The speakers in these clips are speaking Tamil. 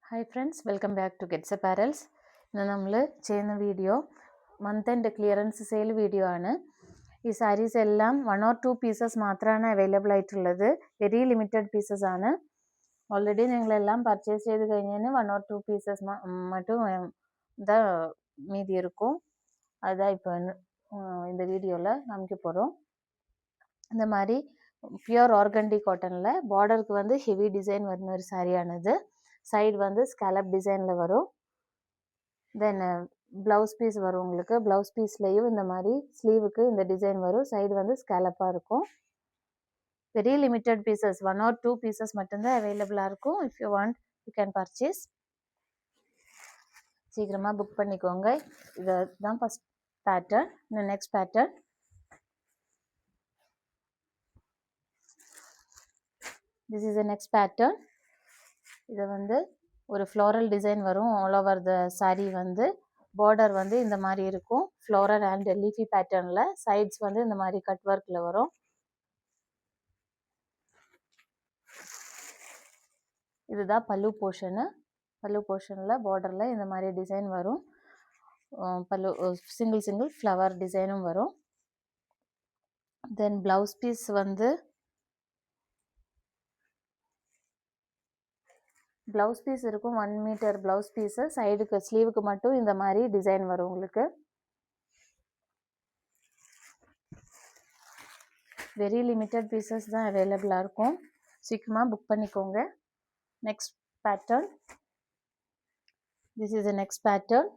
Hi friends, welcome back to Gets Apparels. ഇന്ന് നമ്മൾ ചെയ്യുന്ന video month end clearance sale video ആണ്. ഈ സാരീസ് എല്ലാം 1 or 2 പീസസ് മാത്രമാണ് അവൈലബിൾ ആയിട്ടുള്ളത്. വെരി ലിമിറ്റഡ് പീസസ് ആണ്. ഓൾറെഡി നിങ്ങളെല്ലാം പർച്ചേസ് ചെയ്ത് കഴിഞ്ഞാൽ 1 or 2 പീസஸ் மட்டும் தான் மீதி இருக்கும். அதான் இப்போ இந்த வீடியோவில் காமிக்க போகிறோம். இந்த மாதிரி பியூர் ஆர்கண்டி காட்டனில் பார்டருக்கு வந்து ஹெவி டிசைன் வருന്ന ஒரு சாரியானது. சைடு வந்து ஸ்கேலப் டிசைனில் வரும். தென் ப்ளவுஸ் பீஸ் வரும். உங்களுக்கு ப்ளவுஸ் பீஸ்லேயும் இந்த மாதிரி ஸ்லீவுக்கு இந்த டிசைன் வரும். சைடு வந்து ஸ்கேலப்பாக இருக்கும். Very limited pieces 1 or 2 pieces மட்டும்தான் அவைலபிளாக இருக்கும். If you want you can purchase. சீக்கிரமாக புக் பண்ணிக்கோங்க. இதுதான் ஃபஸ்ட் பேட்டர்ன். இந்த next pattern this is the next pattern. இது வந்து ஒரு ஃப்ளோரல் டிசைன் வரும். ஆல் ஓவர் த சாரீ வந்து பார்டர் வந்து இந்த மாதிரி இருக்கும். ஃப்ளோரல் அண்ட் லீஃபி பேட்டர்னில் சைட்ஸ் வந்து இந்த மாதிரி கட் ஒர்க்கில் வரும். இதுதான் பல்லு போர்ஷனு. பல்லு போர்ஷனில் பார்டரில் இந்த மாதிரி டிசைன் வரும். பல்லு சிங்கிள் ஃப்ளவர் டிசைனும் வரும். தென் ப்ளவுஸ் பீஸ் வந்து ப்ளவுஸ் பீஸ் இருக்கும். 1 மீட்டர் ப்ளவுஸ் பீஸு. சைடுக்கு ஸ்லீவுக்கு மட்டும் இந்த மாதிரி டிசைன் வரும். உங்களுக்கு வெரி லிமிட்டட் பீசஸ் தான் அவைலபிளாக இருக்கும். சீக்கிரமாக புக் பண்ணிக்கோங்க. Next pattern this is the next pattern.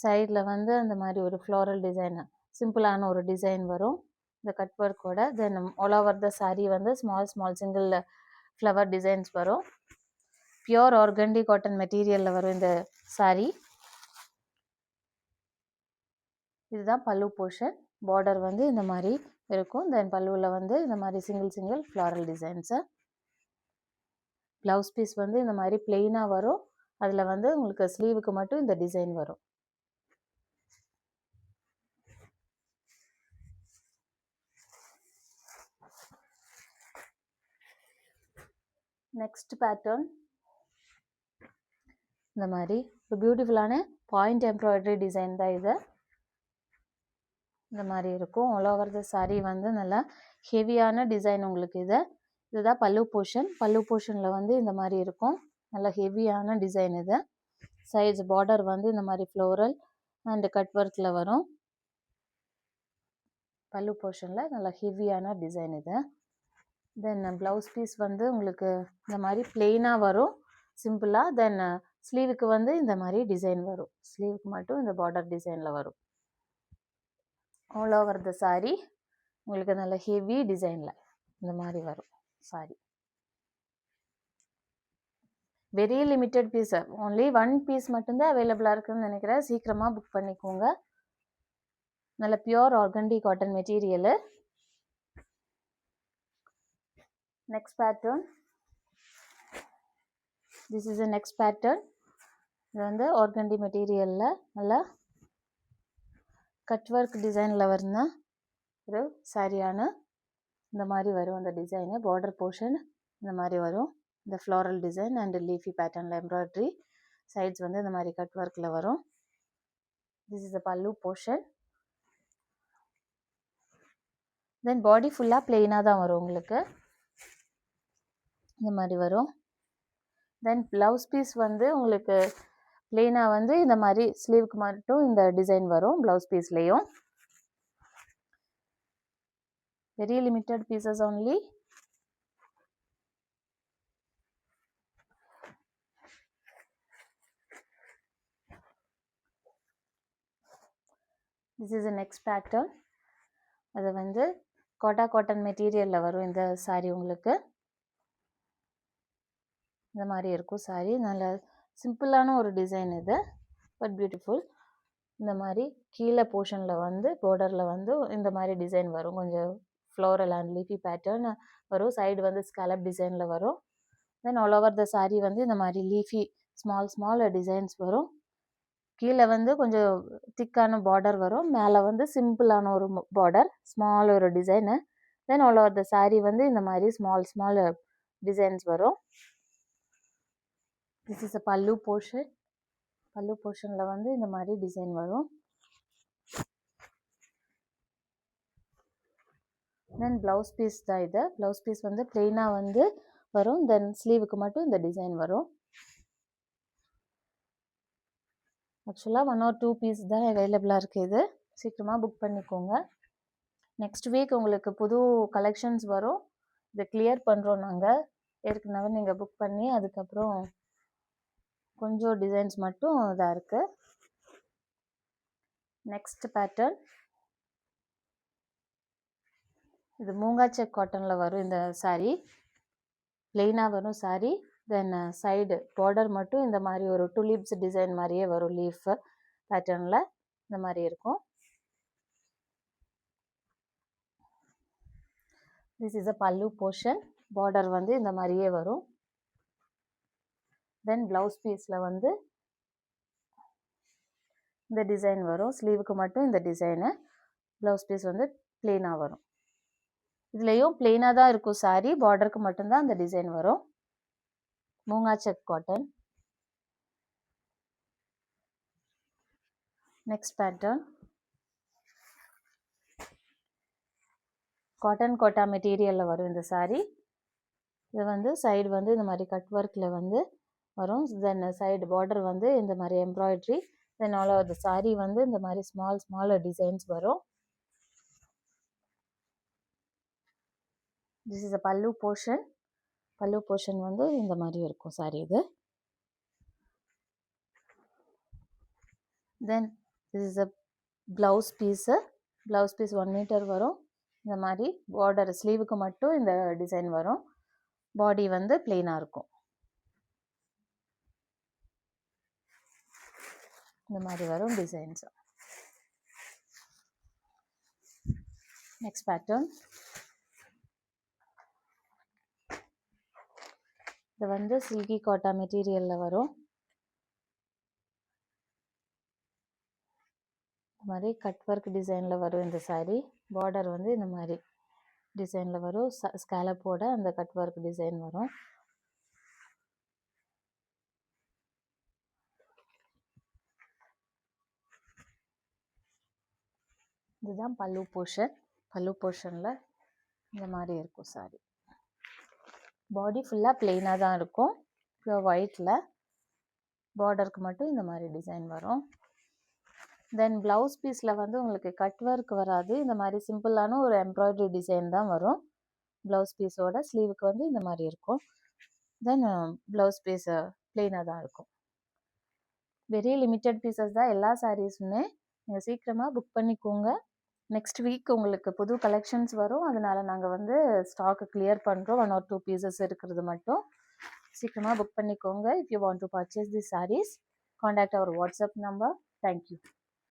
சைடில் வந்து அந்த மாதிரி ஒரு ஃப்ளோரல் டிசைன், சிம்பிளான ஒரு டிசைன் வரும் இந்த கட் ஒர்க்கோட. Then all over the sari வந்து ஸ்மால் சிங்கிள் ஃப்ளவர் டிசைன்ஸ் வரும். பியோர் ஆர்கண்டி காட்டன் மெட்டீரியலில் வரும் இந்த சாரீ. இதுதான் பல்லு போர்ஷன். பார்டர் வந்து இந்த மாதிரி இருக்கும். தென் பல்லுவில் வந்து இந்த மாதிரி single floral designs. Blouse piece வந்து இந்த மாதிரி பிளெயினாக வரும். அதில் வந்து உங்களுக்கு ஸ்லீவுக்கு மட்டும் இந்த டிசைன் வரும். நெக்ஸ்ட் பேட்டர்ன் இந்த மாதிரி ஒரு பியூட்டிஃபுல்லான பாயிண்ட் எம்ப்ராய்டரி டிசைன் தான் இது. இந்த மாதிரி இருக்கும். ஆல் ஓவர் த சாரீ வந்து நல்லா ஹெவியான டிசைன் உங்களுக்கு இதுதான் பல்லு போர்ஷன். பல்லு போர்ஷனில் வந்து இந்த மாதிரி இருக்கும். நல்லா ஹெவியான டிசைன் இது. சைட்ஸ் பார்டர் வந்து இந்த மாதிரி ஃப்ளோரல் அண்ட் கட் ஒர்க்கில் வரும். பல்லு போர்ஷனில் நல்லா ஹெவியான டிசைன் இது. தென் ப்ளவுஸ் பீஸ் வந்து உங்களுக்கு இந்த மாதிரி பிளெயினாக வரும், சிம்பிளாக. தென் ஸ்லீவுக்கு வந்து இந்த மாதிரி டிசைன் வரும். ஸ்லீவுக்கு மட்டும் இந்த பார்டர் டிசைனில் வரும். ஆல் ஓவர் த சாரீ உங்களுக்கு நல்ல ஹெவி டிசைனில் இந்த மாதிரி வரும் sari. Very limited piece, only 1 piece மட்டும்தான் அவைலபிளாக இருக்குதுன்னு நினைக்கிறேன். சீக்கிரமாக புக் பண்ணிக்கோங்க. நல்ல pure organdy cotton material. Next pattern this is the next pattern. இது வந்து ஆர்கண்டி மெட்டீரியலில் நல்லா கட் ஒர்க் டிசைனில் வருന്ന ஒரு சாரியான இந்த மாதிரி வரும். அந்த டிசைனு பார்டர் போர்ஷன் இந்த மாதிரி வரும். இந்த ஃப்ளாரல் டிசைன் அண்ட் லீஃபி பேட்டர்னில் எம்ப்ராய்டரி. சைட்ஸ் வந்து இந்த மாதிரி கட் ஒர்க்கில் வரும். திஸ் இஸ் த பல்லு போர்ஷன். தென் பாடி ஃபுல்லாக பிளெயினாக தான் வரும் உங்களுக்கு. இந்த மாதிரி வரும். தென் ப்ளவுஸ் பீஸ் வந்து உங்களுக்கு பிளெயினாக வந்து இந்த மாதிரி ஸ்லீவுக்கு மட்டும் இந்த டிசைன் வரும். ப்ளவுஸ் பீஸ்லேயும் very limited pieces only. This is the next pattern. அது வந்து காட்டன் மெட்டீரியலில் வரும் இந்த சாரீ. உங்களுக்கு இந்த மாதிரி இருக்கும் சாரீ. நல்ல சிம்பிளான ஒரு டிசைன் இது, பட் பியூட்டிஃபுல். இந்த மாதிரி கீழே போர்ஷனில் வந்து பார்டரில் வந்து இந்த மாதிரி டிசைன் வரும். கொஞ்சம் ஃப்ளோரல் அண்ட் லீஃபி பேட்டர்ன் வரும். சைடு வந்து ஸ்கேலப் டிசைனில் வரும். தென் ஆல் ஓவர் த சாரீ வந்து இந்த மாதிரி லீஃபி ஸ்மால் டிசைன்ஸ் வரும். கீழே வந்து கொஞ்சம் திக்கான பார்டர் வரும். மேலே வந்து சிம்பிளான ஒரு பார்டர், ஸ்மால் ஒரு design. Then all over the sari வந்து இந்த மாதிரி ஸ்மால் டிசைன்ஸ் வரும். திஸ் இஸ் அ பல்லு போர்ஷன். பல்லு போர்ஷனில் வந்து இந்த மாதிரி டிசைன் வரும். தென் ப்ளவுஸ் பீஸ் தான் இது. ப்ளவுஸ் பீஸ் வந்து பிளெயினாக வந்து வரும். தென் ஸ்லீவுக்கு மட்டும் இந்த டிசைன் வரும். ஆக்சுவலாக 1 or 2 பீஸ் தான் அவைலபிளாக இருக்குது. இது சீக்கிரமாக புக் பண்ணிக்கோங்க. நெக்ஸ்ட் வீக் உங்களுக்கு புது கலெக்ஷன்ஸ் வரும். இதை கிளியர் பண்ணுறோம் நாங்கள். ஏற்கனவே நீங்கள் புக் பண்ணி அதுக்கப்புறம் கொஞ்சம் டிசைன்ஸ் மட்டும் இதாக இருக்குது. நெக்ஸ்ட் பேட்டர்ன் இது மூங்கா செக் காட்டனில் வரும். இந்த சாரீ பிளெயினாக வரும் சாரீ. தென் சைடு பார்டர் மட்டும் இந்த மாதிரி ஒரு டூலிப்ஸ் டிசைன் மாதிரியே வரும். லீஃப் பேட்டர்னில் இந்த மாதிரி இருக்கும். திஸ் இஸ் அ பல்லு போர்ஷன். பார்டர் வந்து இந்த மாதிரியே வரும். தென் ப்ளவுஸ் பீஸில் வந்து இந்த டிசைன் வரும். ஸ்லீவுக்கு மட்டும் இந்த டிசைனு. ப்ளவுஸ் பீஸ் வந்து பிளெயினாக வரும். இதுலேயும் பிளெயினாக தான் இருக்கும் சாரீ. பார்டருக்கு மட்டும்தான் அந்த டிசைன் வரும். Moonga check cotton. Next pattern cotton Kota மெட்டீரியலில் வரும் இந்த சாரீ. இது வந்து சைடு வந்து இந்த மாதிரி கட் ஒர்க்கில் வந்து வரும். தென் சைடு பார்டர் வந்து இந்த மாதிரி embroidery. Then all over the sari வந்து இந்த மாதிரி ஸ்மால் டிசைன்ஸ் வரும். திஸ் இஸ் அ பல்லு போர்ஷன். பல்லு போர்ஷன் வந்து இந்த மாதிரி இருக்கும் சாரீ இது. Then this is a blouse piece. Blouse piece 1 metre வரும். இந்த மாதிரி பார்டர் ஸ்லீவுக்கு மட்டும் இந்த டிசைன் வரும். பாடி வந்து பிளெயினாக இருக்கும். இந்த மாதிரி வரும் டிசைன்ஸ். நெக்ஸ்ட் பேட்டர்ன் இது வந்து சில்கி கோட்டா மெட்டீரியலில் வரும். இந்த மாதிரி கட் ஒர்க் டிசைனில் வரும் இந்த சாரீ. பார்டர் வந்து இந்த மாதிரி டிசைனில் வரும். ஸ்கேலப்போட அந்த கட் ஒர்க் டிசைன் வரும். இதுதான் பல்லு போர்ஷன். பல்லு போர்ஷனில் இந்த மாதிரி இருக்கும் சாரீ. பாடி ஃபுல்லாக பிளெயினாக தான் இருக்கும். பியூர் ஒயிட்டில் பார்டருக்கு மட்டும் இந்த மாதிரி டிசைன் வரும். தென் ப்ளவுஸ் பீஸில் வந்து உங்களுக்கு கட் ஒர்க் வராது. இந்த மாதிரி சிம்பிளான ஒரு எம்ப்ராய்டரி டிசைன் தான் வரும். ப்ளவுஸ் பீஸோட ஸ்லீவுக்கு வந்து இந்த மாதிரி இருக்கும். தென் ப்ளவுஸ் பீஸ் பிளெயினாக தான் இருக்கும். வெரி லிமிட்டட் பீசஸ் தான் எல்லா சாரீஸுமே. நீங்கள் சீக்கிரமாக புக் பண்ணிக்கோங்க. நெக்ஸ்ட் வீக் உங்களுக்கு புது கலெக்ஷன்ஸ் வரும். அதனால் நாங்கள் வந்து ஸ்டாக்கு கிளியர் பண்ணுறோம். 1 or 2 பீசஸ் இருக்கிறது மட்டும். சீக்கிரமாக புக் பண்ணிக்கோங்க. If you want to purchase the saris, contact our WhatsApp number. Thank you.